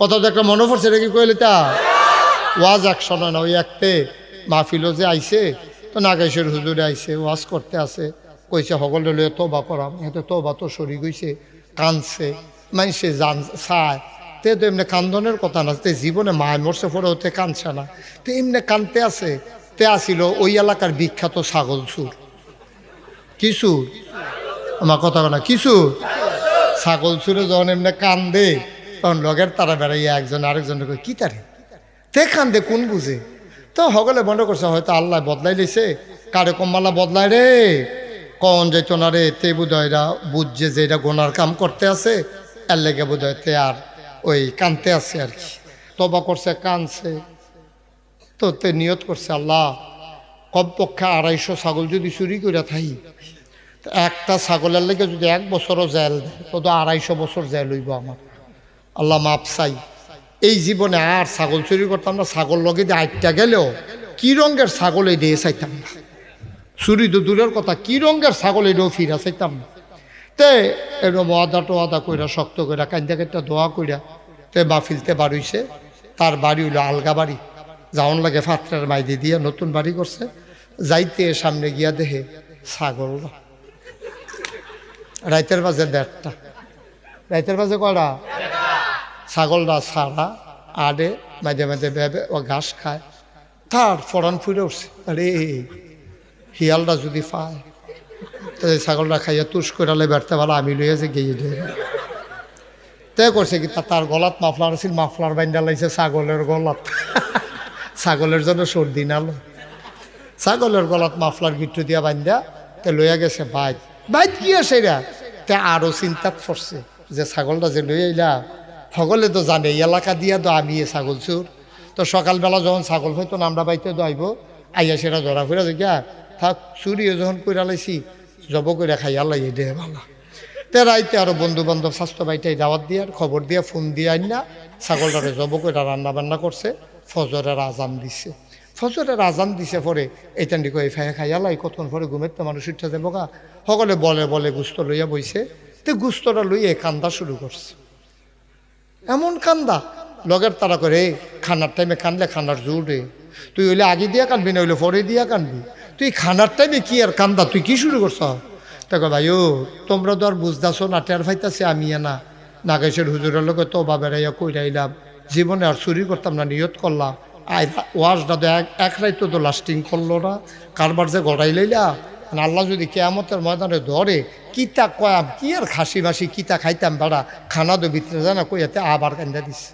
কথা তো একটা মনে পড়ছে নাকি কইলে তা ওয়াজ একশো না ওই একতে মাহফিলও যে আইছে তো নাগেশ্বর হুজুরে আইছে ওয়াজ করতে আসে কইছে সকলে লয়ে তোবা করাম এতে তোবা তো সরি গইছে কানছে মানুষে জান চায় তে তো এমনি কান্দনের কথা না তে জীবনে মায় মরছে পরে হতে কানছে না তো এমনি কানতে আছে তে আসিল ওই এলাকার বিখ্যাত ছাগল চুর কিছু আমার কথা না কিছু ছাগল চুরে যখন এমনি কান্দে তখন লগের তারা বেড়াইয়া একজন আরেকজনকে কই কি তারে তে কান্দে কোন বুঝে তো সকলে মনে করছে হয়তো আল্লাহ বদলাই লইছে কারে কম্মালা বদলায় রে কন যেত না রে তে বুধয়রা বুঝছে যে এটা গোনার কাম করতে আছে এর লেগে বুধয় তে আর ওই কানতে আছে আর কি তবা করছে কানছে তো তে নিয়ত করছে আল্লাহ কমপক্ষে 250 ছাগল যদি চুরি করে থাই একটা ছাগলের লেগে যদি 1 বছরও জেল দেয় তো 250 বছর জেল হইব আমার আল্লাহ মাপ চাই এই জীবনে আর ছাগল চুরি করতাম না ছাগল লগে দিয়ে আটটা গেলেও কি রঙের ছাগল এই দিয়ে চাইতাম না চুরি তো দূরের কথা কি রঙের ছাগল এটাও ফিরা চাইতাম না তে এরকম আদা কইরা শক্ত কইরা কান্দা কান্দা দোয়া কইরা তে মাহফিলতে বাড়িছে তার বাড়ি হইলো আলগা বাড়ি যাওন লাগে ফাত্রার মাইদি দিয়া নতুন বাড়ি করছে যাইতে সামনে গিয়া দেখে ছাগল রাইতের বাজে 1:30টা রাইতের বাজে কয়টা ছাগলটা ছাড়া আডে মাঝে মাঝে ভেবে ও ঘাস খায় তার ফরান ফুরে উঠছে আরে শিয়ালটা যদি পায় তাহলে ছাগলটা খাইয়া তুষ করালে ব্যর্থে ভালো আমি লইয়া যে গিয়ে দিয়ে তে করছে কি তার গলাত মাফলার ছিল মাফলার বাইন্দা লাইছে ছাগলের গলাত ছাগলের জন্য সর্দি নালো ছাগলের গলাত মাফলার গিট্টু দিয়া বাইন্দা তে লইয়া গেছে বাইত বাইত কি আছে এরা তে আরো চিন্তাত পড়ছে যে ছাগলটা যে লই আইলা সকলে তো জানে এলাকা দিয়া তো আমি ছাগল চোর তো সকালবেলা যখন ছাগল হয়তো আমরা বাইতে দইব আইয়া সেটা ধরা ফিরা গিয়া থাক চুরিও যখন কইরা লাইছি জব করে খাইয়া লাই দে ভালো তে রাইতে আরো বন্ধু বান্ধব স্বাস্থ্য বাইটাই দাওয়াত দিয়ে খবর দিয়া ফোন দিয়ে আইন না ছাগলটারে জব করে রান্না বান্না করছে ফজরের আজান দিছে ফজরের আজান দিছে পরে এইটান্ডি কই খাইয়া লাই কতক্ষণ পরে ঘুমের তো মানুষ উঠতে যাবো গা সকলে বলে বলে গুস্ত লইয়া বইছে তে গুস্তটা লইয়া কান্দা শুরু করছে এমন কান্দা লগের তারা করে খানার টাইমে কানলে খানার জোরে তুই হইলে আগে দিয়া কানবি না হইলে পরে দিয়া কানবি তুই খানার টাইমে কি আর কান্দা তুই কি শুরু করছ দেখো ভাই ও তোমরা তো আর বুঝতেছো না টের ফাইতাছে আমি না নাগেশ্বর হুজুরের লোকে তো বা বেড়াইয়া কইরাইলাম জীবনে আর চুরি করতাম না নিয়ত করলাম আর ওয়াজটা তো এক রাইত তো লাস্টিং করলো না কারবার যে গড়াই লইলা আল্লাহ যদি কেয়ামতের ময়দানে ধরে কিতা কয়াম কি আর খাসি মাসি কিতা খাইতাম বেড়া খানা তো ভিতরে জানা কইয়াতে আবার কান্দা দিছে।